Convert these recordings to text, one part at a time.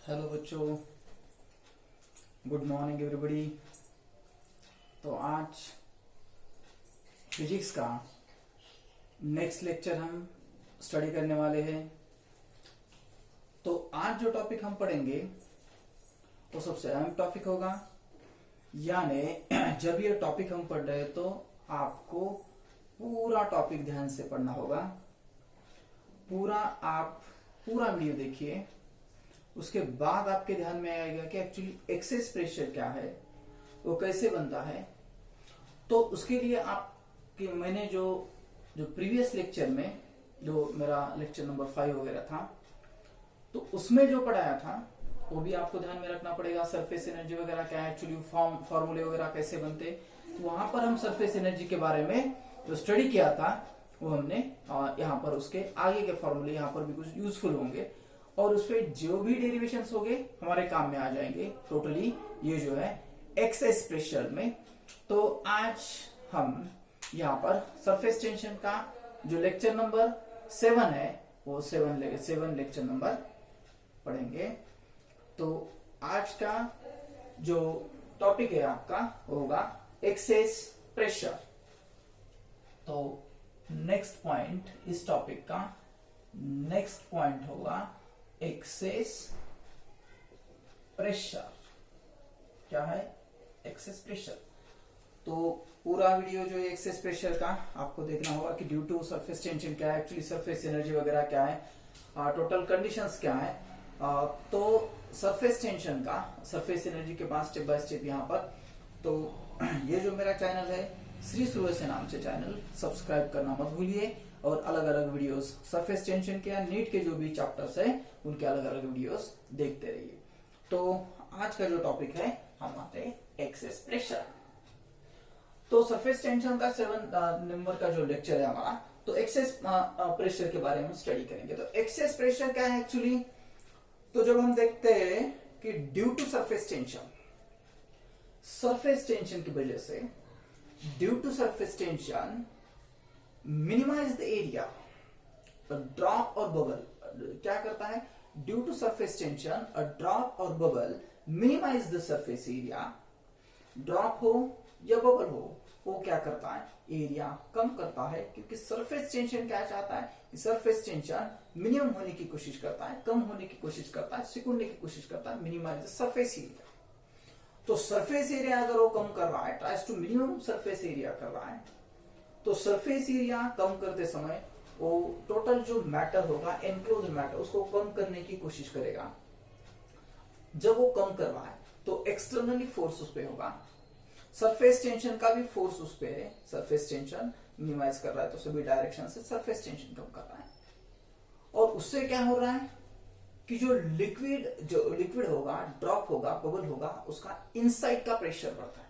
Hello बच्चों, good morning everybody. तो आज फिजिक्स का नेक्स्ट लेक्चर हम स्टडी करने वाले हैं। तो आज जो टॉपिक हम पढ़ेंगे वो सबसे अहम टॉपिक होगा। यानी जब ये टॉपिक हम पढ़ रहे हैं तो आपको पूरा टॉपिक ध्यान से पढ़ना होगा। पूरा वीडियो देखिए, उसके बाद आपके ध्यान में आएगा कि एक्चुअली एक्सेस प्रेशर क्या है, वो कैसे बनता है। तो उसके लिए मैंने जो प्रीवियस लेक्चर में जो मेरा लेक्चर नंबर 5 वगैरह था, तो उसमें जो पढ़ाया था वो भी आपको ध्यान में रखना पड़ेगा। सरफेस एनर्जी वगैरह क्या है, एक्चुअली फॉर्मूले वगैरह कैसे बनते, तो वहां पर हम सरफेस एनर्जी के बारे में जो स्टडी किया था वो हमने यहाँ पर उसके आगे के फॉर्मूले यहाँ पर भी कुछ यूजफुल होंगे और उस पर जो भी डेरिवेशंस होंगे हमारे काम में आ जाएंगे टोटली, ये जो है एक्सेस प्रेशर में। तो आज हम यहाँ पर सरफेस टेंशन का जो लेक्चर नंबर 7 है वो 7 लेक्चर नंबर पढ़ेंगे। तो आज का जो टॉपिक है आपका वो होगा एक्सेस प्रेशर। तो नेक्स्ट पॉइंट, इस टॉपिक का नेक्स्ट पॉइंट होगा एक्सेस प्रेशर। क्या है एक्सेस प्रेशर? तो पूरा वीडियो जो है एक्सेस प्रेशर का आपको देखना होगा कि ड्यू टू सरफेस टेंशन क्या है, एक्चुअली सरफेस एनर्जी वगैरह क्या है, टोटल कंडीशंस क्या है। तो सरफेस टेंशन का सरफेस एनर्जी के बाद स्टेप बाय स्टेप यहाँ पर। तो ये जो मेरा चैनल है श्री सूर्य नाम से चैनल, सब्सक्राइब करना मत भूलिए और अलग अलग वीडियोस सरफेस टेंशन के या नीट के जो भी चैप्टर्स है उनके अलग अलग वीडियोस देखते रहिए। तो आज का जो टॉपिक है हम आते हैं एक्सेस प्रेशर। तो सरफेस टेंशन का 7 नंबर का जो लेक्चर है हमारा, तो एक्सेस प्रेशर के बारे में स्टडी करेंगे। तो एक्सेस प्रेशर क्या है एक्चुअली? तो जब हम देखते हैं कि ड्यू टू सरफेस टेंशन की वजह से, due to surface tension minimize the area, drop और बबल क्या करता है? Due to surface tension a drop और bubble minimize the surface area. Drop हो या बबल हो, वो क्या करता है? एरिया कम करता है, क्योंकि सरफेस टेंशन क्या चाहता है कि सरफेस टेंशन मिनिमम होने की कोशिश करता है, कम होने की कोशिश करता है, सिकुड़ने की कोशिश करता है, मिनिमाइज द सरफेस एरिया। तो सरफेस एरिया अगर वो कम कर रहा है, tries to minimum surface area कर रहा है, तो सरफेस एरिया कम करते समय वो टोटल जो मैटर होगा, एनक्लोज मैटर, उसको कम करने की कोशिश करेगा। जब वो कम कर रहा है तो एक्सटर्नली फोर्स उस पे होगा, सरफेस टेंशन का भी फोर्स उस पे है। सरफेस टेंशन मिनिमाइज कर रहा है तो सभी डायरेक्शन से सरफेस टेंशन कम कर रहा है। और उससे क्या हो रहा है कि जो लिक्विड होगा, ड्रॉप होगा, बबल होगा, उसका इनसाइड का प्रेशर बढ़ता है।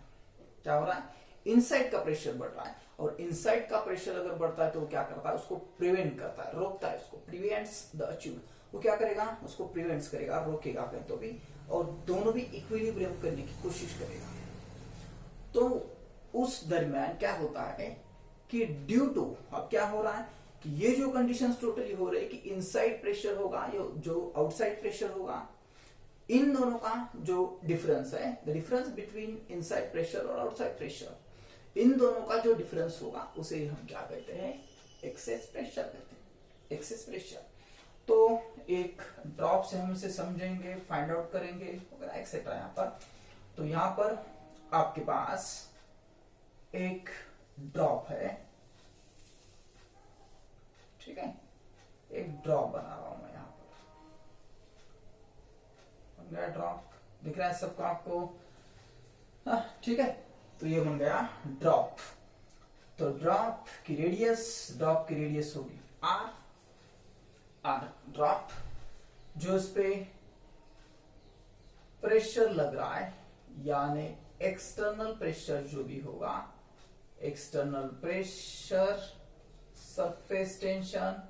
क्या हो रहा है? इनसाइड का प्रेशर बढ़ रहा है। और इनसाइड का प्रेशर अगर बढ़ता है तो वो क्या करता है? उसको प्रिवेंट करता है, रोकता है उसको, प्रिवेंट्स द अचीव। वो क्या करेगा? उसको प्रिवेंट्स करेगा, रोकेगा कहीं तो भी, और दोनों भी इक्विलिब्रियम करने की कोशिश करेगा। तो उस दरमियान क्या होता है कि ड्यू टू, अब क्या हो रहा है कि ये जो कंडीशंस टोटली हो रही है कि इनसाइड प्रेशर होगा, जो आउटसाइड प्रेशर होगा, इन दोनों का जो डिफरेंस है, the difference between inside pressure और आउटसाइड प्रेशर, इन दोनों का जो डिफरेंस होगा उसे हम क्या कहते हैं? एक्सेस प्रेशर कहते हैं। Excess pressure. तो एक ड्रॉप से हम इसे समझेंगे, फाइंड आउट करेंगे वगैरह एक्सेट्रा। यहाँ पर तो यहाँ पर आपके पास एक ड्रॉप है, ठीक है, एक ड्रॉप बना रहा हूं मैं यहाँ पर। बन गया ड्रॉप, दिख रहा है सबको आपको? ठीक है, तो ये बन गया ड्रॉप। तो ड्रॉप की रेडियस होगी आर ड्रॉप। जो इस पे प्रेशर लग रहा है, यानी एक्सटर्नल प्रेशर जो भी होगा, एक्सटर्नल प्रेशर, सरफेस टेंशन,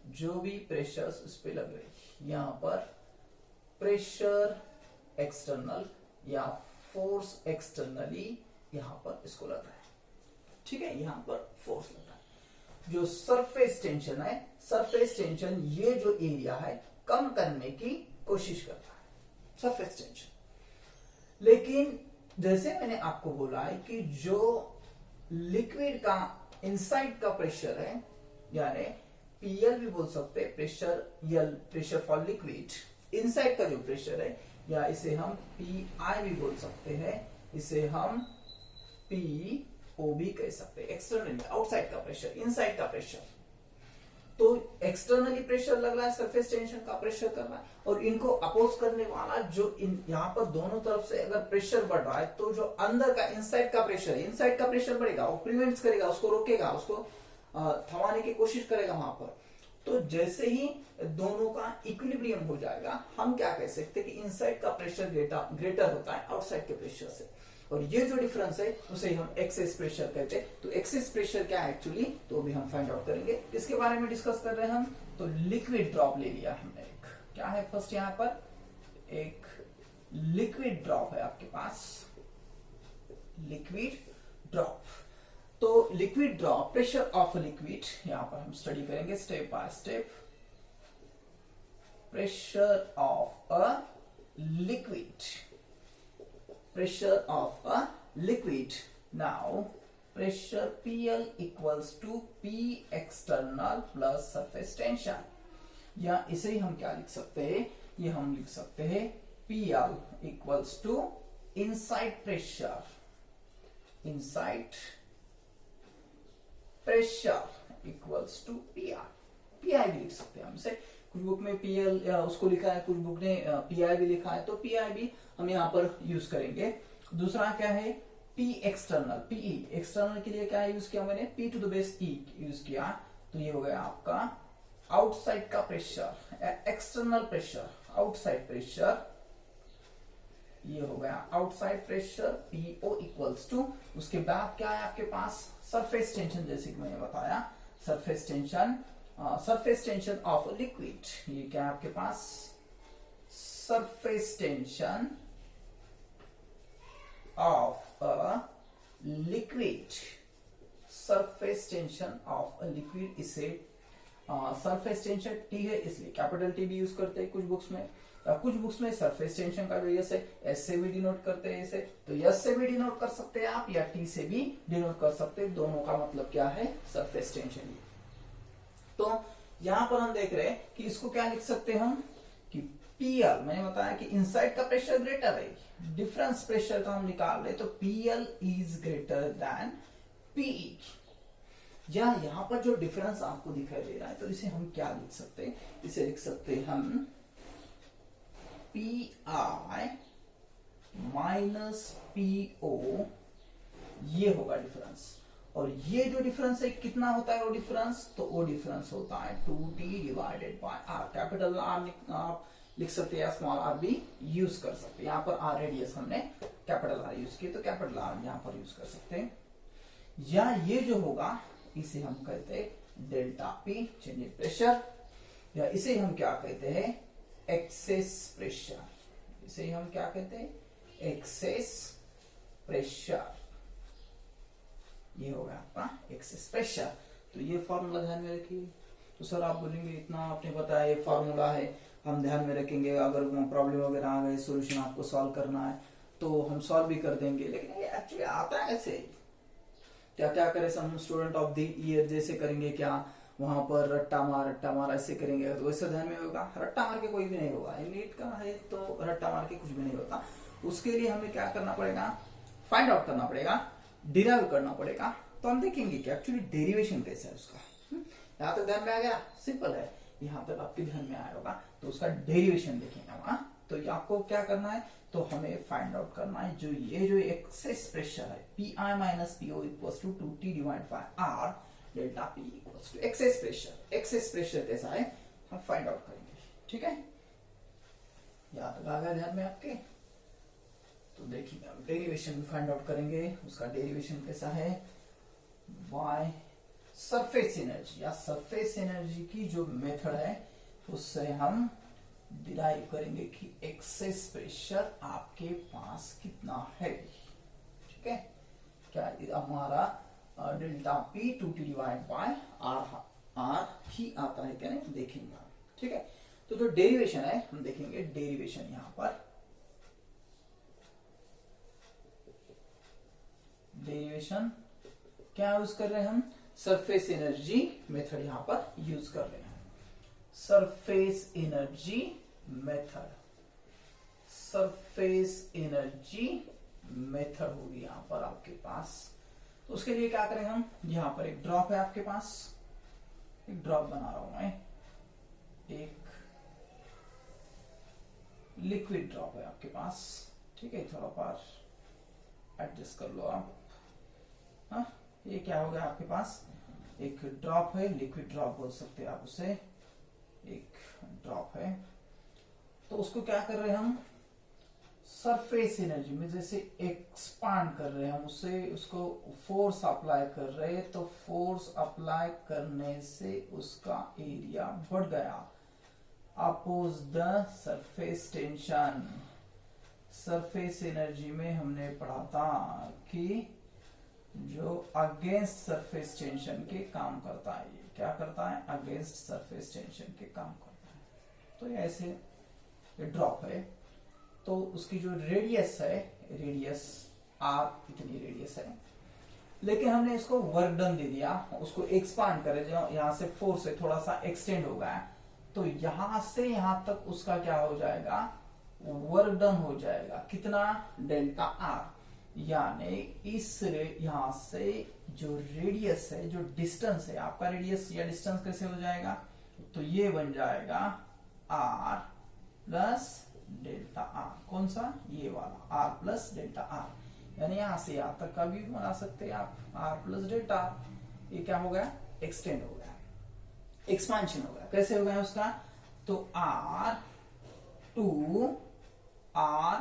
जो भी प्रेशर उस पे लग रही है, यहां पर प्रेशर एक्सटर्नल या फोर्स एक्सटर्नली यहां पर इसको लग रहा है, ठीक है, यहां पर फोर्स लग रहा है। जो सरफेस टेंशन है, सरफेस टेंशन ये जो एरिया है कम करने की कोशिश करता है, सरफेस टेंशन। लेकिन जैसे मैंने आपको बोला है कि जो लिक्विड का इनसाइड का प्रेशर है, यानी पीएल भी बोल सकते हैं, pressure L, pressure for liquid, inside का जो प्रेशर है, या इसे हम पीआई भी बोल सकते हैं, इसे हम पीओ भी कह सकते हैं, एक्सटर्नली आउटसाइड का प्रेशर, इनसाइड का प्रेशर। तो एक्सटर्नली प्रेशर लग रहा है, सरफेस टेंशन का प्रेशर कर रहा है, और इनको अपोज करने वाला जो यहाँ पर दोनों तरफ से अगर प्रेशर बढ़ रहा है, तो जो अंदर का इनसाइड का प्रेशर है, इनसाइड का प्रेशर बढ़ेगा, वो प्रिवेंट करेगा, उसको रोकेगा, उसको थमाने की कोशिश करेगा वहां पर। तो जैसे ही दोनों का इक्विलिब्रियम हो जाएगा, हम क्या कह सकते हैं कि इनसाइड का प्रेशर ग्रेटर होता है आउटसाइड के प्रेशर से, और ये जो डिफरेंस है उसे हम एक्सेस प्रेशर कहते हैं। तो एक्सेस प्रेशर क्या है एक्चुअली, तो भी हम फाइंड आउट करेंगे। किसके बारे में डिस्कस कर रहे हैं हम, तो लिक्विड ड्रॉप ले लिया हमने। एक क्या है, फर्स्ट यहाँ पर एक लिक्विड ड्रॉप है आपके पास, लिक्विड ड्रॉप। तो liquid drop, pressure of liquid, यहां पर हम स्टडी करेंगे step by step. Pressure of a liquid, pressure of a liquid. Now pressure PL equals to P external plus surface tension, या इसे हम क्या लिख सकते हैं, ये हम लिख सकते हैं PL equals to inside pressure, inside pressure equals to PI, PI भी लिख सकते हैं हम इसे। कुछ बुक में PL उसको लिखा है, कुछ बुक ने PI भी लिखा है, तो PI भी हम यहाँ पर यूज करेंगे। दूसरा क्या है, P एक्सटर्नल, PE एक्सटर्नल के लिए क्या यूज किया मैंने, P to the base E use किया, तो ये हो गया आपका आउटसाइड का pressure, external pressure, outside pressure, ये हो गया outside pressure PO equals to, उसके बाद क्या है आपके पास, सरफेस टेंशन, जैसे कि मैंने बताया surface tension, surface tension of liquid, ये क्या है आपके पास, surface tension of a liquid, surface tension of a liquid, इसे सरफेस टेंशन T है इसलिए कैपिटल T भी यूज करते हैं कुछ बुक्स में, कुछ बुक्स में सरफेस टेंशन का जो यस है एस से भी डिनोट करते हैं इसे, तो यस से भी डिनोट कर सकते हैं आप, या टी से भी डिनोट कर सकते हैं, दोनों का मतलब क्या है, सरफेस टेंशन। तो यहां पर हम देख रहे हैं कि इसको क्या लिख सकते हैं हम, कि PL, मैंने बताया कि इनसाइड का प्रेशर ग्रेटर है, डिफरेंस प्रेशर का हम निकाल रहे, तो PL is greater than PE, या यहां पर जो डिफरेंस आपको दिखाई दे रहा है, तो इसे हम क्या लिख सकते हैं, इसे लिख सकते हैं हम PI माइनस PO, ये होगा डिफरेंस। और ये जो डिफरेंस है कितना होता है वो डिफरेंस, तो वो डिफरेंस होता है 2T divided by R। Capital R आप लिख सकते हैं, स्मॉल r भी यूज कर सकते हैं, यहाँ पर R रेडियस हमने कैपिटल R यूज किया, तो कैपिटल R यहाँ पर यूज कर सकते हैं। या ये जो होगा इसे हम कहते हैं delta P, change in pressure, या इसे हम क्या कहते हैं, एक्सेस प्रेशर, इसे हम क्या कहते हैं, एक्सेस प्रेशर, ये हो गया आपका एक्सेस प्रेशर। तो ये फॉर्मूला ध्यान में रखिए। तो सर आप बोलेंगे इतना आपने बताया ये फॉर्मूला है, हम ध्यान में रखेंगे, अगर प्रॉब्लम वगैरह आ गए, सॉल्यूशन आपको सॉल्व करना है तो हम सॉल्व भी कर देंगे, लेकिन ये एक्चुअली आता है ऐसे, क्या क्या करें हम स्टूडेंट ऑफ द ईयर जैसे करेंगे, क्या वहां पर रट्टा मार ऐसे करेंगे, तो वैसे ध्यान में होगा, रट्टा मार के कोई भी नहीं होगा, नीट का है तो रट्टा मार के कुछ भी नहीं होता। उसके लिए हमें क्या करना पड़ेगा, फाइंड आउट करना पड़ेगा, डिराइव करना पड़ेगा। तो हम देखेंगे कि एक्चुअली डेरिवेशन कैसा है उसका। यहाँ तक ध्यान में आ गया, सिंपल है, यहाँ तक आपके ध्यान में आया होगा, तो उसका डेरिवेशन देखेंगे हम। तो ये आपको क्या करना है, तो हमें फाइंड आउट करना है जो ये जो एक्सेस प्रेशर है PI minus PO equals to 2T divide by R, delta P equals to excess pressure. Excess pressure कैसा है हम फाइंड आउट करेंगे, ठीक है, यहाँ तक आ गया ध्यान में आपके। तो देखिए हम डेरिवेशन भी फाइंड आउट करेंगे, उसका डेरिवेशन कैसा है, बाय सरफेस एनर्जी, या सरफेस एनर्जी की जो मेथड है उससे हम डिराइव करेंगे कि एक्सेस प्रेशर आपके पास कितना है, ठीक है, क्या हमारा delta P 2T divide by R ही आता है क्या नहीं, देखेंगे, ठीक है। तो जो डेरिवेशन है हम देखेंगे, डेरिवेशन यहाँ पर डेरिवेशन क्या यूज कर रहे हैं हम, सरफेस एनर्जी मेथड यहां पर यूज कर रहे हैं, surface energy method, surface energy method होगी यहां पर आपके पास। तो उसके लिए क्या करें हम, यहां पर एक ड्रॉप है आपके पास, एक ड्रॉप बना रहा हूं मैं, एक लिक्विड ड्रॉप है आपके पास, ठीक है, थोड़ा बार एडजस्ट कर लो आप। हाँ, ये क्या हो गया आपके पास, एक ड्रॉप है, लिक्विड ड्रॉप बोल सकते हैं आप उसे, एक ड्रॉप है। तो उसको क्या कर रहे हैं हम, सरफेस एनर्जी में जैसे एक्सपांड कर रहे हैं हम उसे, उसको फोर्स अप्लाई कर रहे हैं, तो फोर्स अप्लाई करने से उसका एरिया बढ़ गया, oppose the surface tension. Surface energy में हमने पढ़ा था कि जो अगेंस्ट सरफेस टेंशन के काम करता है, ये क्या करता है, अगेंस्ट सरफेस टेंशन के काम करता है। तो ये ऐसे ये ड्रॉप है, तो उसकी जो रेडियस है, रेडियस आर इतनी रेडियस है, लेकिन हमने इसको वर्क डन दे दिया, उसको एक्सपांड करे, जो यहां से फोर्स है थोड़ा सा एक्सटेंड हो गया, तो यहां से यहां तक उसका क्या हो जाएगा, वर्क डन हो जाएगा, कितना, डेल्टा आर। यानी इस यहां से जो रेडियस है, जो डिस्टेंस है आपका, रेडियस या डिस्टेंस कैसे हो जाएगा, तो ये बन जाएगा आर प्लस डेल्टा आर, कौन सा, ये वाला आर प्लस डेल्टा आर, यानी यहां से यहां तक का भी बना सकते हैं आप, आर प्लस डेल्टा आर। ये क्या हो गया, एक्सटेंड हो गया, एक्सपांशन हो गया, कैसे हो गया उसका, तो R to R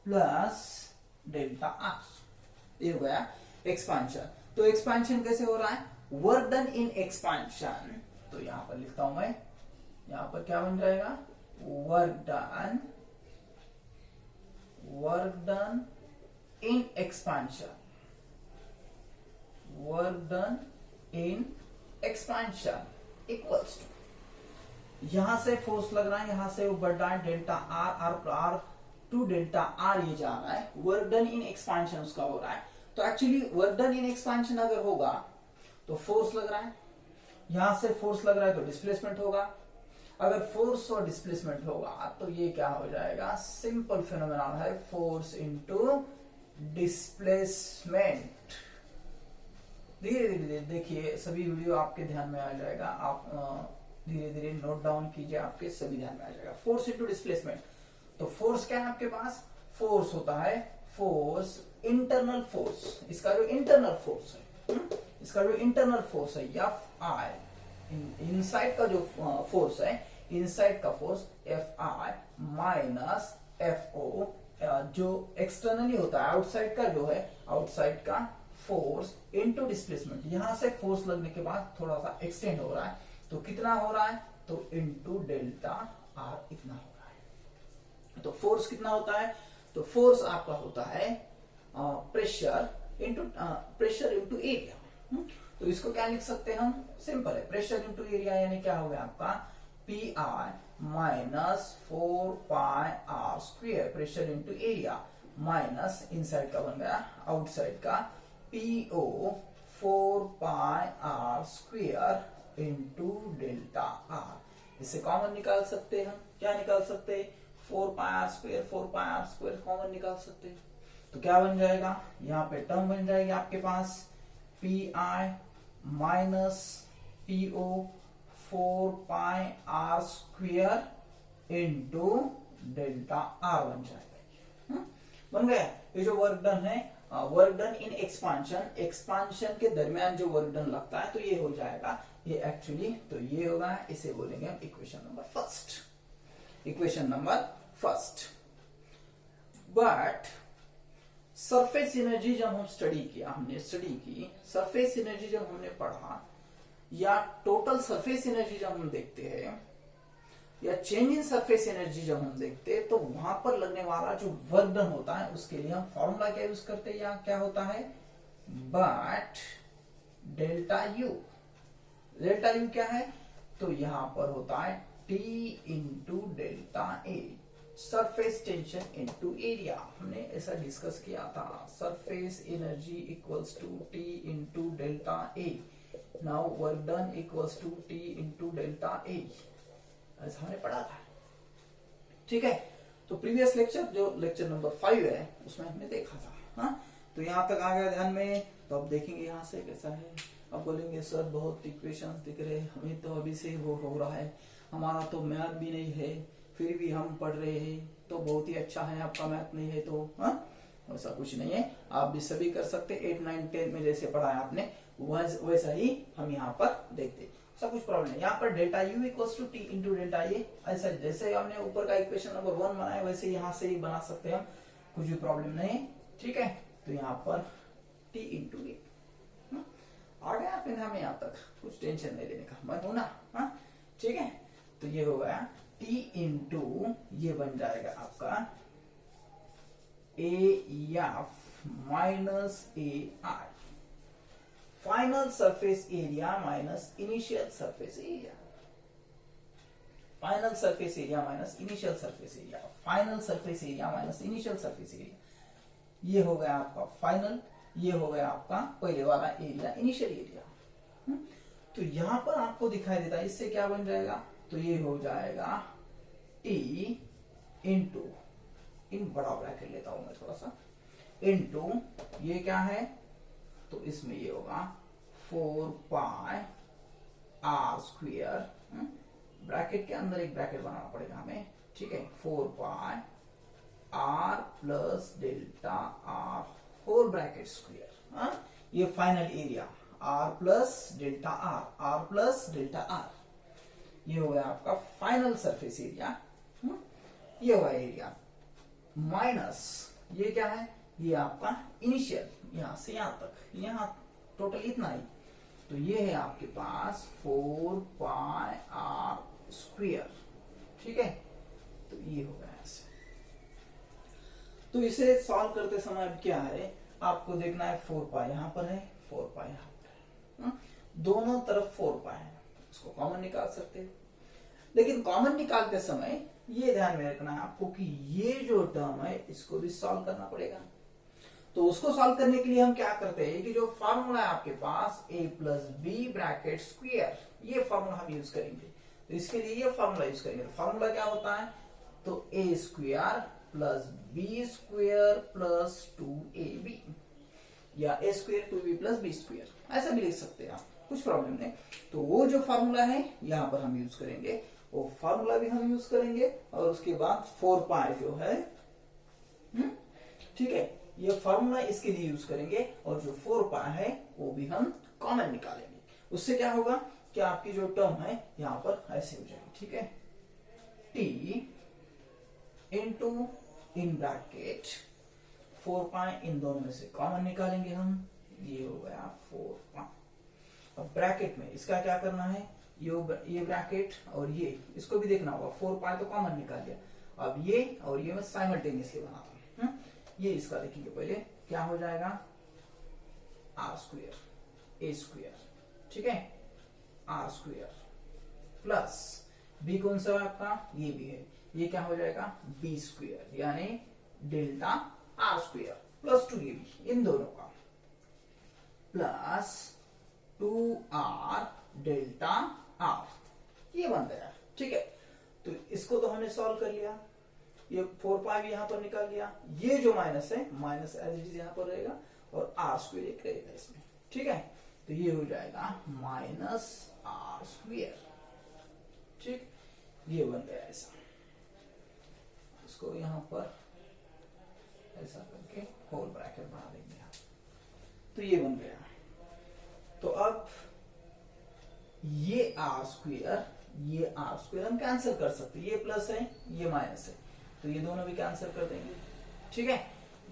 plus delta R, ये हो गया एक्सपांशन। तो एक्सपांशन कैसे हो रहा है, वर्क डन इन एक्सपांशन, तो यहां पर लिखता हूं मैं, यहां पर क्या बन जाएगा, work done in expansion, work done in expansion equals to, यहां से फोर्स लग रहा है, यहां से वो बढ़ रहा है, delta R to delta R ये जा रहा है, वर्क डन इन एक्सपांशन उसका हो रहा है। तो actually work done in expansion अगर होगा तो फोर्स लग रहा है, यहां से फोर्स लग रहा है तो डिस्प्लेसमेंट होगा, अगर फोर्स और डिस्प्लेसमेंट होगा तो ये क्या हो जाएगा, सिंपल फिनोमेनन है, फोर्स इनटू डिस्प्लेसमेंट। धीरे धीरे देखिए, सभी वीडियो आपके ध्यान में आ जाएगा, आप धीरे धीरे नोट डाउन कीजिए, आपके सभी ध्यान में आ जाएगा, फोर्स इनटू डिस्प्लेसमेंट। तो फोर्स क्या है आपके पास, फोर्स होता है, फोर्स इंटरनल फोर्स, इसका जो इंटरनल फोर्स है, इसका जो इंटरनल फोर्स है एफ आई, इनसाइड का जो फोर्स है, इनसाइड का force F I minus F O, जो एक्सटर्नली होता है, आउटसाइड का जो है, आउटसाइड का फोर्स इनटू डिस्प्लेसमेंट, यहां से फोर्स लगने के बाद थोड़ा सा एक्सटेंड हो रहा है, तो कितना हो रहा है, तो इनटू डेल्टा आर इतना हो रहा है। तो फोर्स कितना होता है, तो फोर्स आपका होता है प्रेशर इनटू एरिया। तो इसको क्या लिख सकते हैं हम, सिंपल है, प्रेशर इनटू एरिया, यानी क्या हो गया आपका P I minus 4 pi R square, pressure into area, minus inside का बन गया, आउटसाइड का PO 4 pi R square into delta R. इससे कॉमन निकाल सकते हैं हम, क्या निकाल सकते हैं, 4 पाई आर स्क्वायर कॉमन निकाल सकते हैं, तो क्या बन जाएगा, यहाँ पे टर्म बन जाएगी आपके पास P I minus P O 4 pi R square into delta R बन जाएगा। बन गया, ये जो वर्क डन है, work done in expansion, expansion के दरमियान जो वर्क डन लगता है, तो ये हो जाएगा, ये एक्चुअली तो ये होगा, इसे बोलेंगे हम equation number first, equation number first. But surface energy जब हम हमने स्टडी की, सरफेस एनर्जी जब हमने पढ़ा, या टोटल सरफेस एनर्जी जब हम देखते हैं, या चेंज इन सरफेस एनर्जी जब हम देखते हैं, तो वहां पर लगने वाला जो वर्क डन होता है, उसके लिए हम फॉर्मूला क्या यूज करते हैं, या क्या होता है, but delta U. Delta U क्या है, तो यहां पर होता है T into delta A, surface tension into area, हमने ऐसा डिस्कस किया था। Surface energy equals to T into delta A, now work done equals to T into delta A, ऐसा हमने पढ़ा था। ठीक है, तो प्रीवियस लेक्चर जो लेक्चर नंबर 5 है उसमें हमने देखा था। हाँ, तो यहां तक आ गया ध्यान में। तो अब देखेंगे यहां से कैसा है। अब बोलेंगे सर बहुत इक्वेशंस दिख रहे, हमें तो अभी से वो हो रहा है, हमारा तो मैथ भी नहीं है, फिर भी हम पढ़ रहे हैं, तो बहुत ही अच्छा है, आपका मैथ नहीं है तो। हाँ, ऐसा कुछ नहीं है, आप भी सभी कर सकते। 8, 9, 10 में जैसे पढ़ा है आपने वैसा ही हम यहाँ पर देखते, ऐसा कुछ प्रॉब्लम नहीं। यहाँ पर delta U equals to T into delta A, ऐसा जैसे हमने ऊपर का इक्वेशन नंबर 1 बनाया वैसे यहाँ से ही बना सकते हैं हम, कुछ भी प्रॉब्लम नहीं। ठीक है, तो यहाँ पर टी इंटू ए आ गया, फिर हमें यहाँ तक कुछ टेंशन नहीं लेने का, मन हो ना। हाँ, ठीक है, तो ये हो गया टी इंटू, ये बन जाएगा आपका A F minus A I, final surface area minus initial surface area, final surface area minus initial surface area, final surface area minus initial surface area, ये हो गया आपका फाइनल, ये हो गया आपका पहले वाला एरिया, इनिशियल एरिया। तो यहां पर आपको दिखाई देता है, इससे क्या बन जाएगा, तो ये हो जाएगा टी इंटू, इन बड़ा ब्रैकेट लेता हूं मैं थोड़ा सा, इंटू ये क्या है, तो इसमें ये होगा 4 पाई आर स्क्वायर, ब्रैकेट के अंदर एक ब्रैकेट बनाना पड़ेगा हमें। ठीक है, 4 pi R plus delta R whole bracket square, ये final area R plus delta R, R plus delta R, ये हो गया आपका फाइनल सरफेस एरिया, ये हुआ एरिया, माइनस ये क्या है, ये आपका इनिशियल, यहां से यहां तक, यहां टोटल इतना ही, तो ये है आपके पास 4 पाई आर स्क्वायर। ठीक है, तो ये हो गया ऐसे। तो इसे सॉल्व करते समय अब क्या है, आपको देखना है 4 पाई यहां पर है, 4 पाई यहां पर है, दोनों तरफ 4 पाई है, उसको कॉमन निकाल सकते हैं। लेकिन कॉमन निकालते समय ये ध्यान में रखना है आपको कि ये जो टर्म है इसको भी सॉल्व करना पड़ेगा। तो उसको सॉल्व करने के लिए हम क्या करते हैं कि जो फॉर्मूला है आपके पास a plus B bracket square, ये फॉर्मूला हम यूज करेंगे। तो इसके लिए ये फॉर्मूला यूज करेंगे। फॉर्मूला क्या होता है, तो a square plus B square plus 2ab, या a square 2b plus B square, ऐसा भी लिख सकते हैं आप, कुछ प्रॉब्लम नहीं। तो वो जो फॉर्मूला है यहां पर हम यूज करेंगे, वो फॉर्मूला भी हम यूज करेंगे, और उसके बाद 4 पाई जो है, ठीक है, ये फॉर्मूला इसके लिए यूज करेंगे, और जो 4 पाई है वो भी हम कॉमन निकालेंगे। उससे क्या होगा कि आपकी जो टर्म है यहां पर ऐसे हो जाएगी। ठीक है, t इंटू इन ब्रैकेट 4 पाई, इन दोनों में से कॉमन निकालेंगे हम, ये हो गया 4 पाई। अब ब्रैकेट में इसका क्या करना है, ये ब्रैकेट और ये, इसको भी देखना होगा, 4 पाई तो कॉमन निकाल लिया, अब ये और ये मैं साइमल्टेनियसली बनाता हूं। ये इसका देखेंगे पहले, क्या हो जाएगा, आर स्क्वायर ए स्क्वायर, ठीक है, आर स्क्वायर प्लस बी कौन सा है आपका, ये भी है, ये क्या हो जाएगा बी स्क्वायर, यानी delta R square plus 2ab, इन दोनों का प्लस 2r डेल्टा आर, ये बन गया। ठीक है, तो इसको तो हमने सॉल्व कर लिया, ये 4 पाई भी यहां पर निकाल लिया, ये जो माइनस है माइनस एज इट इज यहां पर रहेगा, और आर स्क्वायर एक रहेगा इसमें। ठीक है, तो ये हो जाएगा माइनस आर स्क्वायर। ठीक, ये बन गया ऐसा, इसको यहां पर ऐसा करके होल ब्रैकेट बना देंगे, तो ये बन गया। तो अब ये आर स्क्वायर हम कैंसिल कर सकते हैं, ये प्लस है ये माइनस है, तो ये दोनों भी कैंसिल कर देंगे। ठीक है,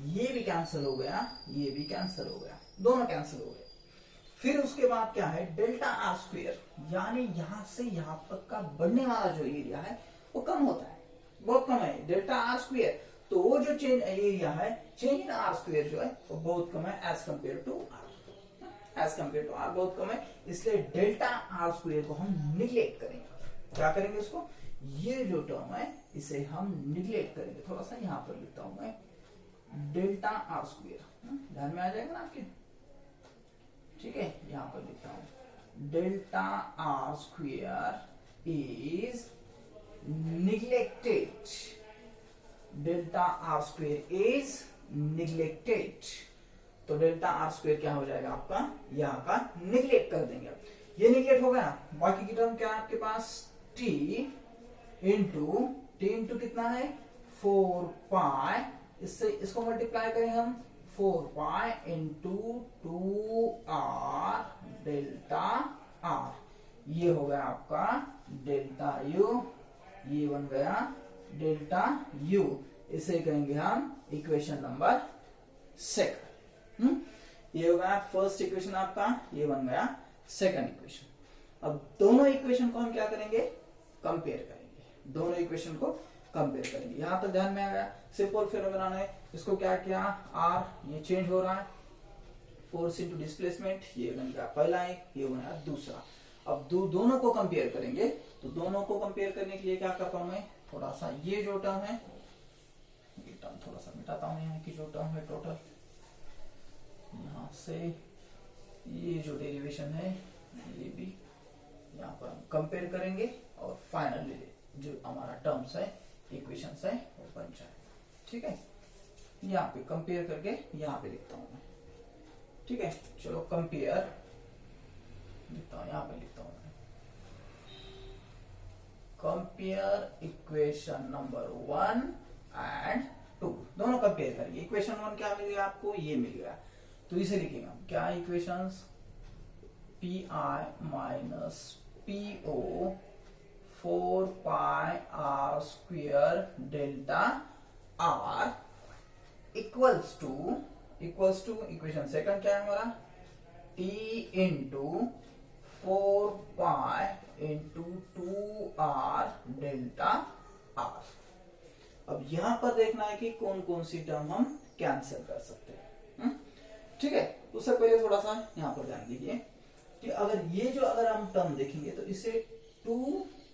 ये भी कैंसिल हो गया, ये भी कैंसिल हो गया, दोनों कैंसिल हो गए। फिर उसके बाद क्या है, डेल्टा आर स्क्वायर, यानी यहां से यहां तक का बढ़ने वाला जो एरिया है वो कम होता है, बहुत कम है डेल्टा आर स्क्वायर। तो वो जो चेंज एरिया है, चेंज इन आर स्क्वायर जो है वो बहुत कम है as compare to R, as compare to R बहुत कम है, इसलिए डेल्टा आर स्क्वायर को हम निगलेक्ट करेंगे। क्या करेंगे उसको, ये जो टर्म है इसे हम निगलेक्ट करेंगे। थोड़ा सा यहां पर लिखता हूं मैं, डेल्टा आर स्क्वेयर, ध्यान में आ जाएगा ना आपके, ठीक है। यहां पर लिखता हूं delta R square is neglected, delta R square is neglected. तो डेल्टा आर स्क्वेयर क्या हो जाएगा आपका, यहां का निगलेक्ट कर देंगे। ये निगलेक्ट हो गया, बाकी की टर्म क्या है आपके पास, टी इंटू कितना है 4 पाई, इससे इसको मल्टीप्लाई करें हम 4 pi into 2 R delta R, ये हो गया आपका डेल्टा यू, ये बन गया डेल्टा यू। इसे कहेंगे हम इक्वेशन नंबर 2। ये हो गया फर्स्ट इक्वेशन आपका, ये बन गया सेकंड इक्वेशन। अब दोनों इक्वेशन को हम क्या करेंगे, कंपेयर करेंगे, दोनों इक्वेशन को कंपेयर करेंगे। यहां तक ध्यान में आ गया, सिंपल फिनोमेनन है। इसको क्या किया, आर ये चेंज हो रहा है, फोर्स इनटू डिस्प्लेसमेंट, ये बन गया पहला एक, ये बन गया दूसरा। अब दोनों को कंपेयर करेंगे, तो दोनों को कंपेयर करने के लिए क्या करता हूं मैं, थोड़ा सा ये जो टर्म है, ये टर्म थोड़ा सा मिटाता हूं, यहाँ की जो टर्म है टोटल, यहां से ये जो डेरिवेशन है ये भी यहाँ पर हम कंपेयर करेंगे, और फाइनली जो हमारा टर्म्स है, इक्वेशंस है, वो बन जाए। ठीक है, यहाँ पे कंपेयर करके यहाँ पे लिखता हूं मैं, ठीक है। चलो कंपेयर लिखता हूं, यहाँ पे लिखता हूं मैं, कंपेयर इक्वेशन नंबर 1 एंड 2, दोनों कंपेयर करेंगे। इक्वेशन 1 क्या मिल गया आपको, ये मिल गया, तो इसे लिखेंगे हम क्या, equations P I minus P O 4 pi R square delta R equals to equation second क्या है हमारा, T into 4 pi into 2 R delta R. अब यहां पर देखना है कि कौन कौन सी टर्म हम कैंसिल कर सकते हैं, ठीक है। उससे पहले थोड़ा सा यहां पर ध्यान दीजिए कि अगर हम टर्म देखेंगे तो इसे 2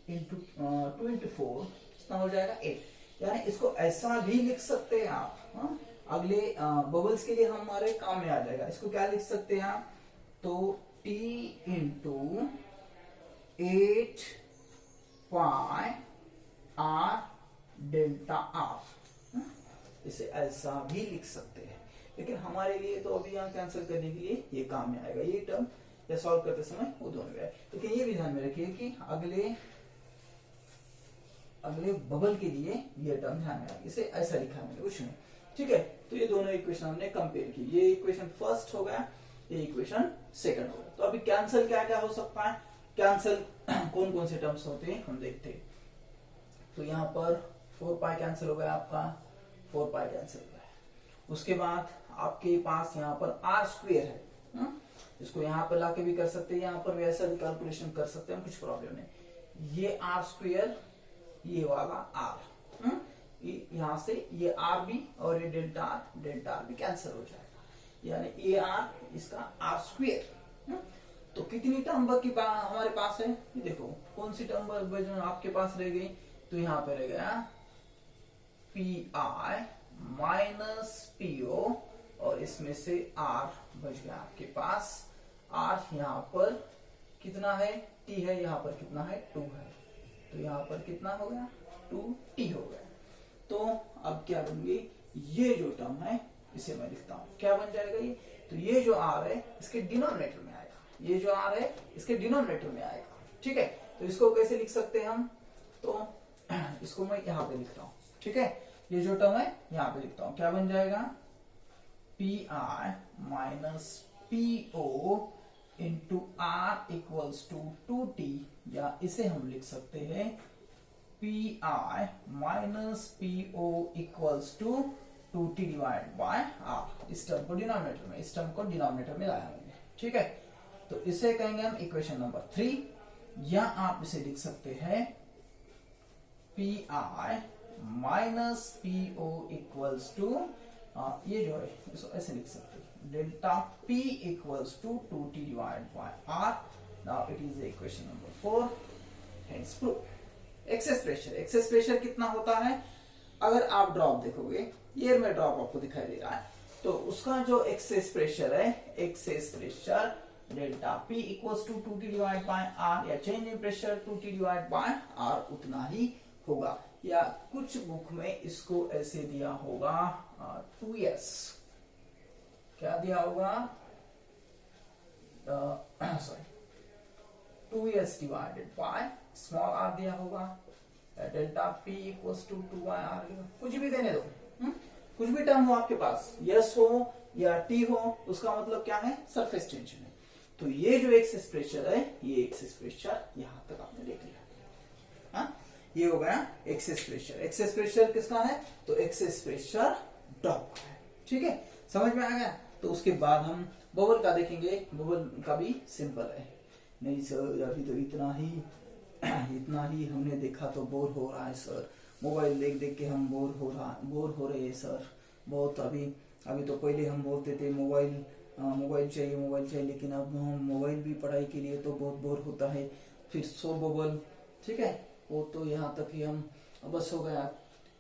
इंटू 4 कितना हो जाएगा 8, यानी इसको ऐसा भी लिख सकते हैं आप, अगले बबल्स के लिए हमारे काम में आ जाएगा। इसको क्या लिख सकते हैं आप, तो t into 8 pi are delta are, इसे ऐसा भी लिख सकते हैं, लेकिन हमारे लिए तो अभी यहाँ कैंसिल करने के लिए ये काम में आएगा, ये टर्म या सॉल्व करते समय वो दोनों में आए। लेकिन ये भी ध्यान में रखिए कि अगले बबल के लिए ये टर्म ध्यान में आएगा, इसे ऐसा लिखा मैंने कुछ नहीं, ठीक है। तो ये दोनों इक्वेशन हमने कंपेयर की, ये इक्वेशन फर्स्ट हो गया, ये इक्वेशन सेकंड हो गया। तो अभी कैंसिल क्या क्या हो सकता है, कैंसिल कौन कौन से टर्म्स होते हैं हम देखते हैं। तो यहाँ पर 4 पाई कैंसिल हो गया आपका, 4 पाई कैंसिल हो गया। उसके बाद आपके पास यहाँ पर आर स्क्वेयर है, इसको यहाँ पर लाके भी कर सकते हैं, यहाँ पर भी ऐसा भी कैलकुलेशन कर सकते हैं, कुछ प्रॉब्लम नहीं। ये आर स्क्वेयर, ये वाला आर, यहाँ से ये आर भी और ये डेल्टा आर भी कैंसिल हो जाएगा, यानी ए आर इसका आर स्क्वेयर। तो कितनी टर्म हमारे पास है, ये देखो कौन सी टर्म आपके पास रह गई, तो यहाँ पे रह गया पी आई माइनस पीओ, और इसमें से आर बच गया आपके पास। आर यहाँ पर कितना है, टी है, यहाँ पर कितना है 2 है, तो यहाँ पर कितना हो गया 2t हो गया। तो अब क्या बनेगी, ये जो टर्म है इसे मैं लिखता हूं, क्या बन जाएगा ये, तो ये जो आर है इसके डिनोमिनेटर में आएगा, ये जो आर है इसके डिनोमिनेटर में आएगा, ठीक है। तो इसको कैसे लिख सकते हैं हम, तो इसको मैं यहां पे लिखता हूं, ठीक है। ये जो टर्म है यहां पे लिखता हूं, क्या बन जाएगा, P I minus P O into R equals to 2t, या इसे हम लिख सकते हैं P I minus P O equals to 2t divide by R. इस टर्म को डिनोमिनेटर में, इस टर्म को डिनोमिनेटर में लाया मैंने, ठीक है। तो इसे कहेंगे हम इक्वेशन नंबर 3, या आप इसे लिख सकते हैं P I minus P O equals to, ये जो है इसको ऐसे लिख सकते हैं, delta P equals to 2t divide by R। Now it is equation number 4, hence prove. Excess pressure कितना होता है, अगर आप ड्रॉप देखोगे, एयर में ड्रॉप आपको दिखाई दे रहा है, तो उसका जो एक्सेस प्रेशर है, excess pressure delta P equals to 2T divide by R, या change in pressure 2T divide by R उतना ही होगा। या कुछ बुक में इसको ऐसे दिया होगा 2S, क्या दिया होगा, sorry 2S divided by small r दिया होगा, delta P equals to 2r, कुछ भी देने दो, कुछ भी टर्म हो आपके पास, यस हो या टी हो, उसका मतलब क्या है, सरफेस टेंशन है। तो ये जो एक्सेस प्रेशर है, ये एक्सेस प्रेशर यहां तक आपने देख लिया, हाँ? ये हो गया एक्सेस प्रेशर। एक्सेस प्रेशर किसका है, तो एक्सेस प्रेशर ड्रॉप का है, ठीक है, समझ में आ गया। तो उसके बाद हम बबल का देखेंगे, बबल का भी सिंपल है। नहीं सर अभी तो इतना ही हमने देखा तो बोर हो रहा है सर, मोबाइल देख देख के हम बोर हो रहे हैं सर बहुत। अभी तो पहले हम बोलते थे मोबाइल चाहिए, लेकिन अब हम मोबाइल भी पढ़ाई के लिए तो बहुत बोर होता है, फिर सो बबल, ठीक है, वो तो यहाँ तक ही हम बस हो गया,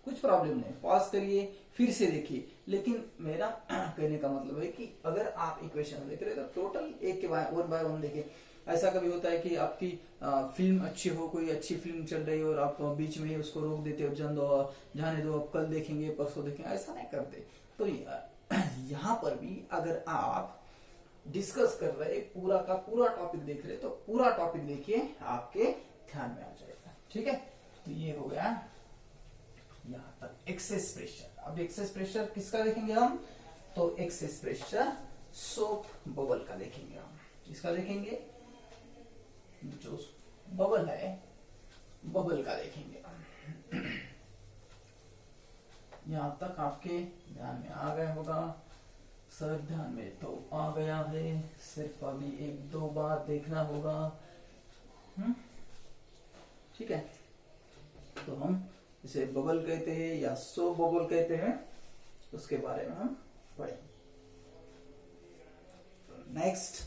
कुछ प्रॉब्लम नहीं, पॉज करिए फिर से देखिए। लेकिन मेरा कहने का मतलब है कि अगर आप इक्वेशन देख रहे हैं तो टोटल एक के वन बाय वन देखिए। ऐसा कभी होता है कि आपकी फिल्म अच्छी हो, कोई अच्छी फिल्म चल रही हो और आप बीच में ही उसको रोक देते हो, जाने दो अब कल देखेंगे परसों देखेंगे, ऐसा नहीं करते। तो यहाँ पर भी अगर आप डिस्कस कर रहे, पूरा का पूरा टॉपिक देख रहे, तो पूरा टॉपिक देखिए, आपके ध्यान में आ जाएगा, ठीक है। तो ये हो गया यहाँ तक एक्सेस प्रेशर। अब एक्सेस प्रेशर किसका देखेंगे हम, तो एक्सेस प्रेशर सोप बबल का देखेंगे हम। किसका देखेंगे, जो बबल है, बबल का देखेंगे हम। यहां तक आपके ध्यान में आ गया होगा, सर ध्यान में तो आ गया है, सिर्फ अभी एक दो बार देखना होगा, ठीक है। तो हम इसे बबल कहते हैं या सो बबल कहते हैं, उसके बारे में हम पढ़ेंगे। नेक्स्ट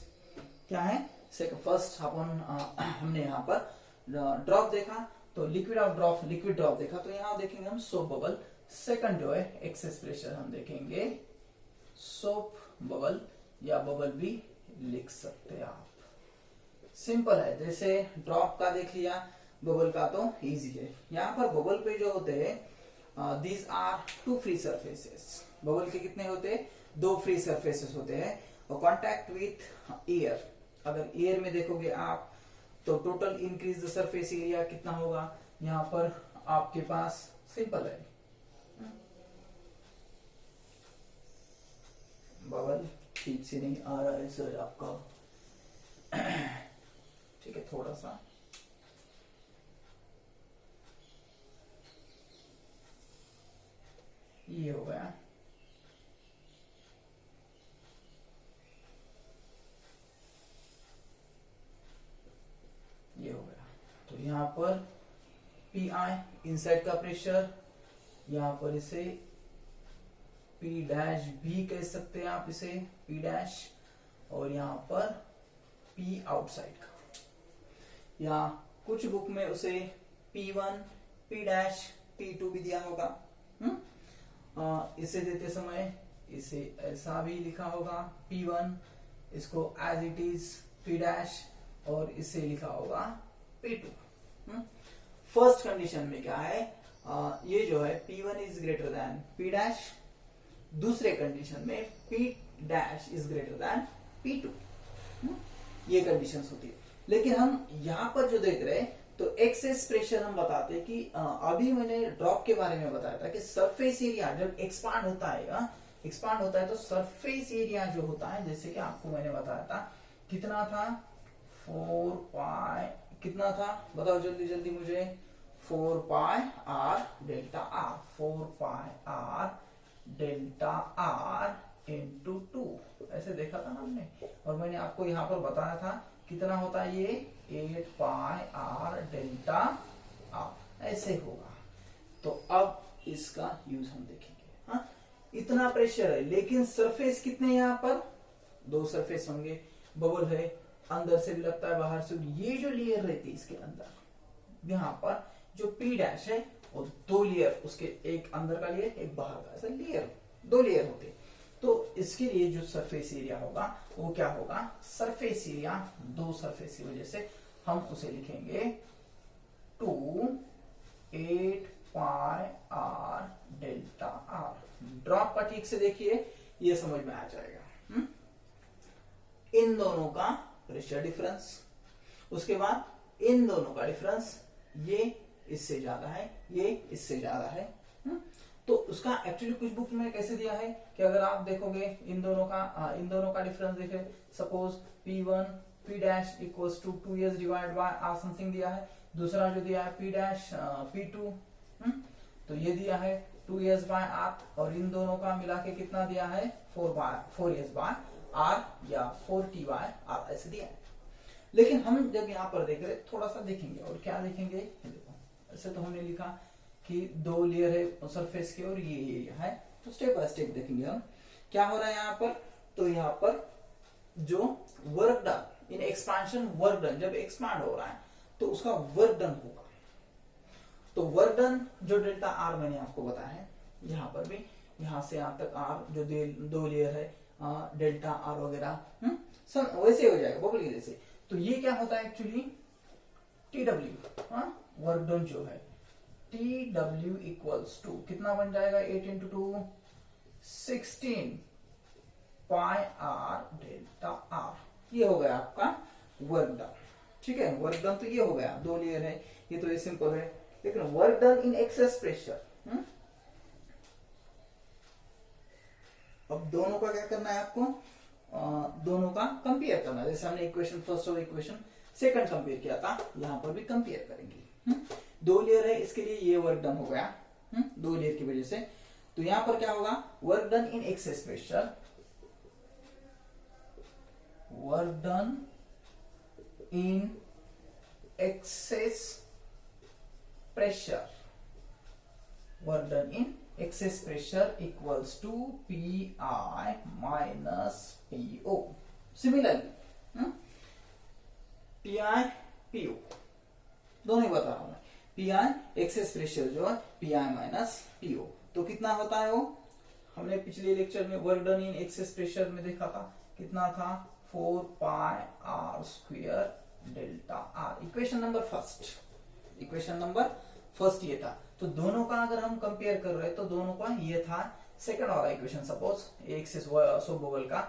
क्या है, फर्स्ट हमने यहाँ पर ड्रॉप देखा, तो लिक्विड ड्रॉप देखा, तो यहाँ देखेंगे हम सोप बबल। सेकंड जो है एक्सेस प्रेशर, हम देखेंगे सोप बबल या बबल भी लिख सकते हैं आप, सिंपल है। जैसे ड्रॉप का देख लिया, बबल का तो इजी है। यहाँ पर बबल पे जो होते हैं, these are two free surfaces. Bubble के कितने होते हैं, दो फ्री सरफेसेस होते हैं, और कॉन्टैक्ट विथ एयर। अगर एयर में देखोगे आप, तो total increase the surface area कितना होगा, यहाँ पर आपके पास सिंपल है, बबल ठीक से नहीं आ रहा है सर आपका, ठीक है, थोड़ा सा ये हो गया, ये हो गया। तो यहाँ पर पी आई इनसाइड का प्रेशर, यहाँ पर इसे पी डैश भी कह सकते हैं आप, इसे पी डैश, और यहाँ पर पी आउटसाइड का, या कुछ बुक में उसे P1 पी डैश P2 भी दिया होगा। इसे देते समय इसे ऐसा भी लिखा होगा P1, इसको as it is P dash, और इसे लिखा होगा P2। फर्स्ट कंडीशन में क्या है, ये जो है P1 is greater than P dash, दूसरे कंडीशन में P dash is greater than P2, ये कंडीशंस होती है। लेकिन हम यहाँ पर जो देख रहे हैं, तो एक्सेस प्रेशर हम बताते हैं कि अभी मैंने ड्रॉप के बारे में बताया था कि सरफेस एरिया जब एक्सपांड होता है तो सरफेस एरिया जो होता है, जैसे कि आपको मैंने बताया था, कितना था, 4 पाई, कितना था बताओ जल्दी जल्दी मुझे, 4 pi are delta are, 4 pi are delta are into 2, ऐसे देखा था ना हमने। और मैंने आपको यहाँ पर बताया था कितना होता है ये, 8 पाई आर डेल्टा आर, ऐसे होगा। तो अब इसका यूज हम देखेंगे। हाँ, इतना प्रेशर है, लेकिन सरफेस कितने यहाँ पर, दो सरफेस होंगे, बबल है, अंदर से भी लगता है बाहर से, ये जो लेयर रहती है इसके अंदर, यहाँ पर जो P डैश है वो दो लेयर, उसके एक अंदर का लेयर एक बाहर का, ऐसा लेयर, दो लेयर होते। तो इसके लिए जो सरफेस एरिया होगा वो क्या होगा, सरफेस एरिया, दो सरफेस की वजह से हम उसे लिखेंगे 2/8 पाई r डेल्टा r। ड्रॉप का ठीक से देखिए, ये समझ में आ जाएगा। इन दोनों का प्रेशर डिफरेंस, उसके बाद इन दोनों का डिफरेंस, ये इससे ज्यादा है, ये इससे ज्यादा है। तो उसका एक्चुअली कुछ बुक में कैसे दिया है कि अगर आप देखोगे इन दोनों का डिफरेंस देखे, suppose P1 P dash equals to 2s divide by r something दिया है, दूसरा जो दिया है P डैश P2, तो ये दिया है 2s बाय r, और इन दोनों का मिला के कितना दिया है 4s बाय r या 4t बाय r ऐसे दिया है। लेकिन हम जब यहाँ पर देख रहे थोड़ा सा देखेंगे, और क्या देखेंगे, देखो ऐसे तो हमने लिखा कि दो लेयर है सरफेस के और ये एरिया है, तो स्टेप बाय स्टेप देखेंगे हम क्या हो रहा है यहाँ पर। तो यहाँ पर जो work done in expansion, work done जब एक्सपांड हो रहा है तो उसका वर्क डन होगा, तो वर्क डन जो डेल्टा आर मैंने आपको बताया है, यहाँ पर भी यहाँ से यहाँ तक आर जो दो लेयर है डेल्टा आर वगैरह सब वैसे हो जाएगा बबल की जैसे। तो ये क्या होता है actually T W, work done जो है टी डब्ल्यू इक्वल्स टू कितना बन जाएगा 8 into 2 16 pi are delta R. ये हो गया आपका वर्क डन। ठीक है, वर्क डन तो ये हो गया, दो लेयर है, ये तो ये सिंपल है। लेकिन work done in excess pressure, अब दोनों का क्या करना है आपको, दोनों का कंपेयर करना है। जैसे हमने इक्वेशन फर्स्ट और इक्वेशन सेकंड कंपेयर किया था, यहां पर भी कंपेयर करेंगे। दो लेयर है, इसके लिए ये वर्क डन हो गया दो लेयर की वजह से। तो यहां पर क्या होगा, work done in excess pressure, work done in excess pressure, work done in excess pressure equals to Pi minus Po. Similarly, Pi Po दोनों ही बता रहा हूं मैं। Pi excess pressure जो है Pi minus Po, तो कितना होता है वो, हमने पिछले लेक्चर में work done in excess pressure में देखा था, कितना था 4 पाई r square delta r। Equation number first ये था। तो दोनों का अगर हम कंपेयर कर रहे हैं तो दोनों का ये था सेकंड वाला इक्वेशन, सपोज एक से सोबोवल का,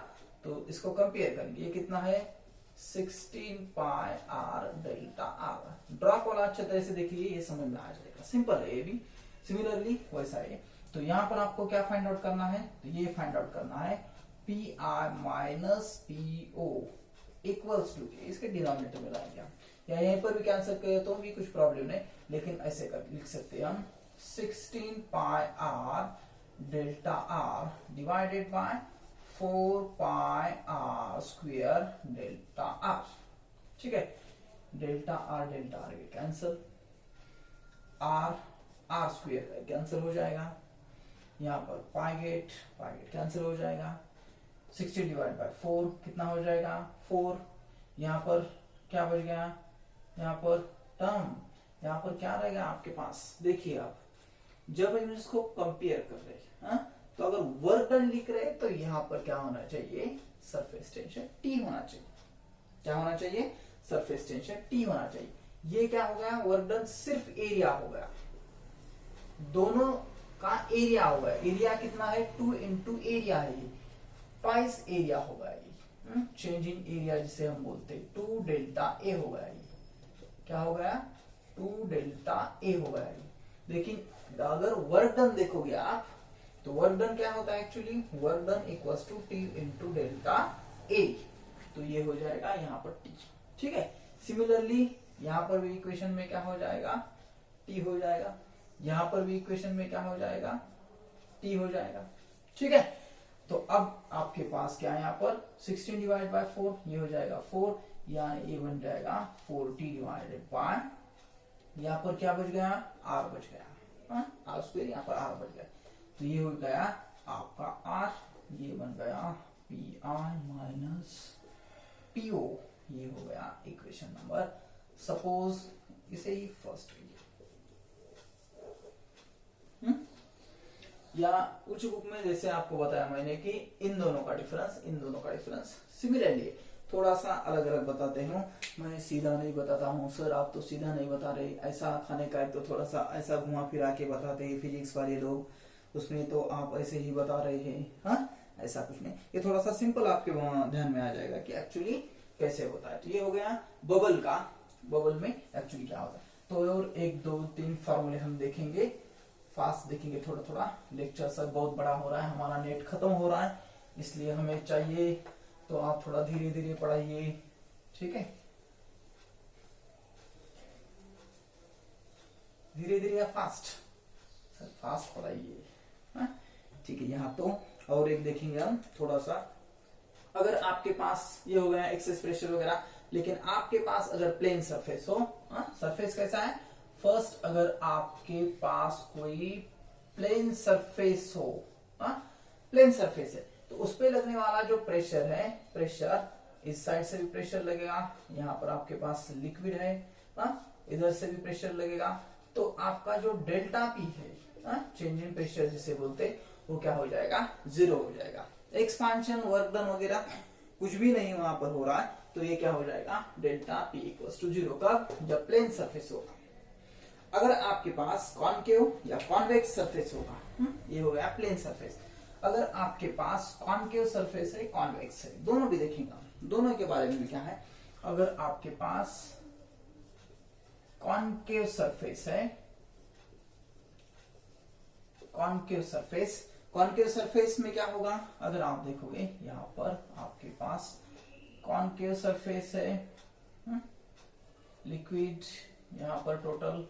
तो इसको कंपेयर करेंगे, ये कितना है 16 पाई r डेल्टा r। ड्रॉप वाला अच्छे तरह से देखिए, ये समझ में आ जाएगा, सिंपल है ये भी। सिमिलरली वैसा है। तो यहाँ पर आपको क्या फाइंड आउट करना है, तो ये फाइंड आउट करना है Pi minus Po equals to, इसके डिनोमिनेटर में लाएंगे हम, या यहीं पर भी कैंसिल करें तो भी कुछ प्रॉब्लम नहीं, लेकिन ऐसे कर लिख सकते हैं हम 16 पाई r delta r divided by 4 pi r square delta r। ठीक है, delta r cancel, r square cancel हो जाएगा, यहाँ पर पाई गेट कैंसिल हो जाएगा, 60 डिवाइड बाय 4 कितना हो जाएगा 4, यहाँ पर क्या बच गया, यहाँ पर टर्म, यहाँ पर क्या रहेगा आपके पास, देखिए आप जब हम इसको कंपेयर कर रहे हैं, तो अगर वर्क डन लिख रहे हैं तो यहाँ पर क्या होना चाहिए, सरफेस टेंशन T होना चाहिए। क्या होना चाहिए, सरफेस टेंशन T होना चाहिए। ये क्या हो गया, वर्क डन सिर्फ एरिया हो गया, दोनों का एरिया हो गया। एरिया कितना है 2 इंटू एरिया है, ये ट्वाइस एरिया होगा, ये चेंज इन एरिया जिसे हम बोलते हैं 2 डेल्टा ए हो गया। ये क्या हो गया 2 डेल्टा ए हो गया। लेकिन अगर वर्क डन देखोगे आप, तो वर्क डन क्या होता है actually, work done equals to T into delta A, तो ये हो जाएगा यहाँ पर T। ठीक है, सिमिलरली यहाँ पर भी इक्वेशन में क्या हो जाएगा, T हो जाएगा, यहाँ पर भी इक्वेशन में क्या हो जाएगा, T हो जाएगा। ठीक है, तो अब आपके पास क्या है, यहाँ पर 16 डिवाइड बाय 4, ये हो जाएगा 4, यानी ये बन जाएगा 4t डिवाइडेड बाय, यहाँ पर क्या बच गया, r बच गया, r स्क्वायर, यहाँ पर r बच गया, तो ये हो गया आपका r, ये बन गया Pi माइनस Po, ये हो गया इक्वेशन नंबर, सपोज इसे ही फर्स्ट लीजिए। या कुछ बुक में जैसे आपको बताया मैंने कि इन दोनों का डिफरेंस सिमिलरली थोड़ा सा अलग अलग बताते हूँ। मैं सीधा नहीं बताता हूँ सर, आप तो सीधा नहीं बता रहे, ऐसा खाने का है तो थोड़ा सा ऐसा घुमा फिरा के बताते हैं फिजिक्स वाले लोग, उसमें तो आप ऐसे ही बता रहे हैं। हाँ, ऐसा कुछ नहीं, ये थोड़ा सा सिंपल आपके ध्यान में आ जाएगा कि एक्चुअली कैसे होता है। तो ये हो गया बबल का, बबल में एक्चुअली क्या होता है। तो और 1 2 3 फॉर्मूले हम देखेंगे, फास्ट देखेंगे थोड़ा थोड़ा। लेक्चर सर बहुत बड़ा हो रहा है, हमारा नेट खत्म हो रहा है, इसलिए हमें चाहिए तो आप थोड़ा धीरे धीरे पढ़ाइए, ठीक है, धीरे धीरे या फास्ट, सर फास्ट पढ़ाइए। ठीक है, यहाँ तो और एक देखेंगे हम थोड़ा सा। अगर आपके पास ये हो गया एक्सेस प्रेशर वगैरह, लेकिन आपके पास अगर प्लेन सरफेस हो, सरफेस कैसा है, फर्स्ट अगर आपके पास कोई प्लेन सरफेस हो, प्लेन सरफेस है, तो उस पे लगने वाला जो प्रेशर है, प्रेशर इस साइड से भी प्रेशर लगेगा, यहाँ पर आपके पास लिक्विड है, इधर से भी प्रेशर लगेगा, तो आपका जो डेल्टा पी है, चेंज इन प्रेशर जिसे बोलते, वो क्या हो जाएगा, 0 हो जाएगा। एक्सपांशन वर्क डन वगैरह कुछ भी नहीं वहां पर हो रहा है, तो ये क्या हो जाएगा, डेल्टा पी इक्वल्स टू 0 कब, जब प्लेन सरफेस होगा। अगर आपके पास कॉनकेव या कॉन्वेक्स सरफेस होगा, ये हो गया प्लेन सरफेस। अगर आपके पास कॉनकेव सरफेस है, कॉन्वेक्स है, दोनों भी देखेंगे, दोनों के बारे में क्या है। अगर आपके पास कॉनकेव सरफेस है, कॉनकेव सरफेस में क्या होगा, अगर आप देखोगे यहाँ पर आपके पास कॉनकेव सरफेस है, लिक्विड यहाँ पर टोटल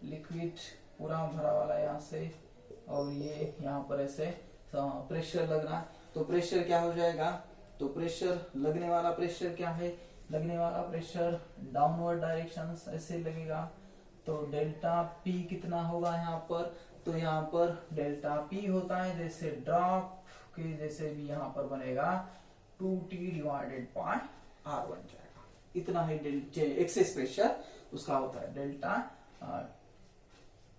लिक्विड पूरा भरा वाला यहाँ से, और ये यहाँ पर ऐसे प्रेशर लग रहा है, तो प्रेशर क्या हो जाएगा, तो प्रेशर लगने वाला प्रेशर क्या है, लगने वाला प्रेशर डाउनवर्ड डायरेक्शन ऐसे लगेगा, तो डेल्टा पी कितना होगा यहाँ पर, तो यहाँ पर डेल्टा पी होता है जैसे ड्रॉप के जैसे भी यहाँ पर बनेगा 2t डिवाइडेड बाय r बन जाएगा, इतना है एक्सेस प्रेशर उसका होता है delta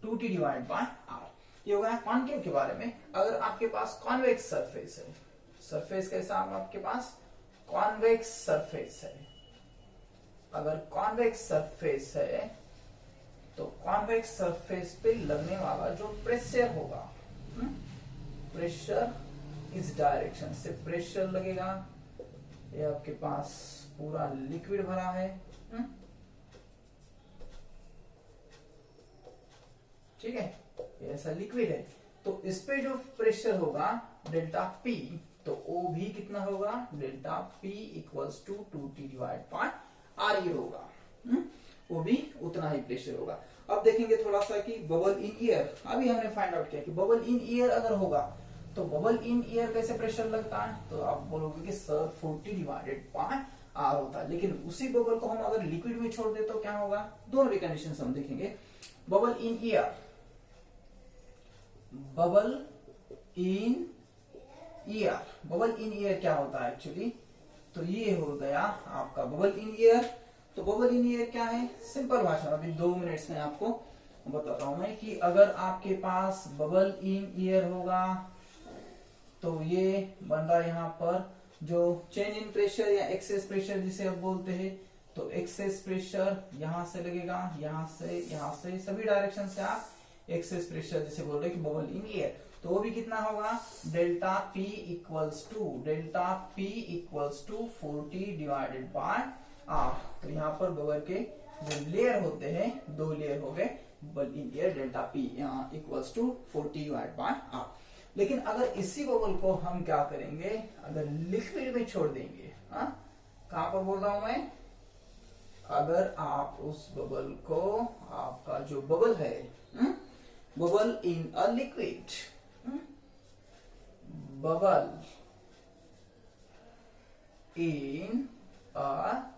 2t divide by r। ये होगा कॉनकेव के बारे में। अगर आपके पास कॉन्वेक्स सरफेस है, सरफेस कैसा आपके पास, कॉन्वेक्स सरफेस है, अगर कॉन्वेक्स सरफेस है तो कॉन्वेक्स सरफेस पे लगने वाला जो प्रेशर होगा, प्रेशर इस डायरेक्शन से प्रेशर लगेगा, ये आपके पास पूरा लिक्विड भरा है, ठीक है, ये ऐसा लिक्विड है, तो इस पे जो प्रेशर होगा डेल्टा पी, तो वो भी कितना होगा, delta P equals to 2t divide by r ये होगा, वो भी उतना ही प्रेशर होगा। अब देखेंगे थोड़ा सा कि बबल इन ईयर, अभी हमने फाइंड आउट किया कि बबल इन ईयर अगर होगा तो बबल इन ईयर कैसे प्रेशर लगता है, तो आप बोलोगे कि सर 40 डिवाइडेड बाय r होता है, लेकिन उसी बबल को हम अगर लिक्विड में छोड़ दे तो क्या होगा, दोनों भी कंडीशन हम देखेंगे। Bubble in year, bubble in year, bubble in year क्या होता है एक्चुअली, तो ये हो गया आपका बबल इन ईयर। तो बबल इन ईयर क्या है, सिंपल भाषा अभी 2 मिनट्स में आपको बताता हूं मैं कि अगर आपके पास बबल इन ईयर होगा तो ये बन रहा है यहाँ पर जो चेंज इन प्रेशर या एक्सेस प्रेशर जिसे आप बोलते हैं, तो एक्सेस प्रेशर यहां से लगेगा, यहाँ से सभी डायरेक्शन से आप एक्सेस प्रेशर जिसे बोल रहे हैं कि बबल इन ईयर, तो वो भी कितना होगा, delta P equals to 40 divided by r। तो यहाँ पर बबल के जो लेयर होते हैं, 2 लेयर हो गए, bubble in air delta P equals to 40 divide by r। लेकिन अगर इसी बबल को हम क्या करेंगे, अगर लिक्विड में छोड़ देंगे, कहां पर बोल रहा हूं मैं, अगर आप उस बबल को, आपका जो बबल है, bubble in a liquid, bubble in a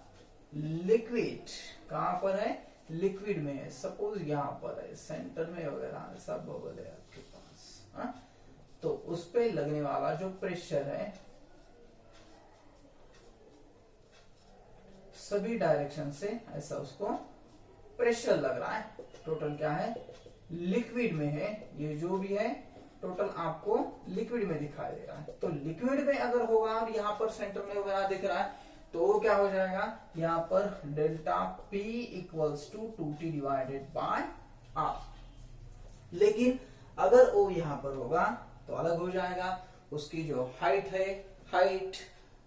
liquid, कहां पर है, लिक्विड में है, सपोज यहां पर है, सेंटर में वगैरह सब बबल है आपके पास, तो उस पे लगने वाला जो प्रेशर है सभी डायरेक्शन से ऐसा उसको प्रेशर लग रहा है, टोटल क्या है, लिक्विड में है, ये जो भी है टोटल आपको लिक्विड में दिखाई दे रहा है। तो लिक्विड में अगर होगा और यहाँ पर सेंटर में वगैरह दिख रहा है तो क्या हो जाएगा, यहाँ पर delta P equals to 2T divided by R। लेकिन अगर O यहाँ पर होगा तो अलग हो जाएगा, उसकी जो हाइट है, हाइट,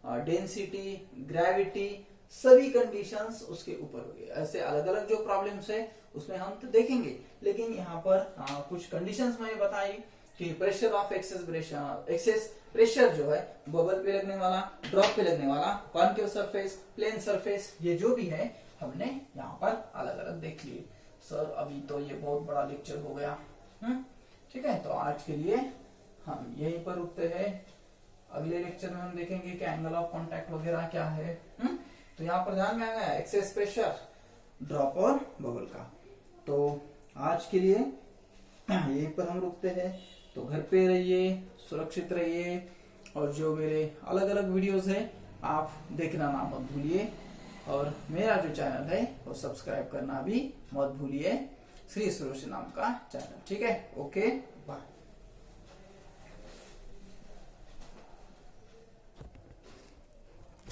डेंसिटी, ग्रेविटी, सभी कंडीशंस उसके ऊपर होगी। ऐसे अलग अलग जो प्रॉब्लम्स है उसमें हम तो देखेंगे, लेकिन यहाँ पर कुछ कंडीशंस मैंने बताई कि प्रेशर ऑफ एक्सेस प्रेशर जो है बबल पे लगने वाला, ड्रॉप पे लगने वाला, कॉनकेव सरफेस, प्लेन सरफेस, ये जो भी है हमने यहाँ पर अलग अलग देख लिए। सर अभी तो ये बहुत बड़ा लेक्चर हो गया, ठीक है। तो आज के लिए हम यहीं पर रुकते हैं। अगले लेक्चर में हम देखेंगे कि एंगल ऑफ कांटेक्ट वगैरह क्या है। तो यहाँ पर ध्यान में आ गया एक्सेस प्रेशर, ड्रॉप और बबल का। तो आज के लिए यहीं पर हम रुकते हैं। तो घर पे रहिए, सुरक्षित रहिए, और जो मेरे अलग अलग वीडियोस हैं आप देखना ना मत भूलिए, और मेरा जो चैनल है वो सब्सक्राइब करना भी मत भूलिए, श्री सुरेश नाम का चैनल, ठीक है। Okay, bye.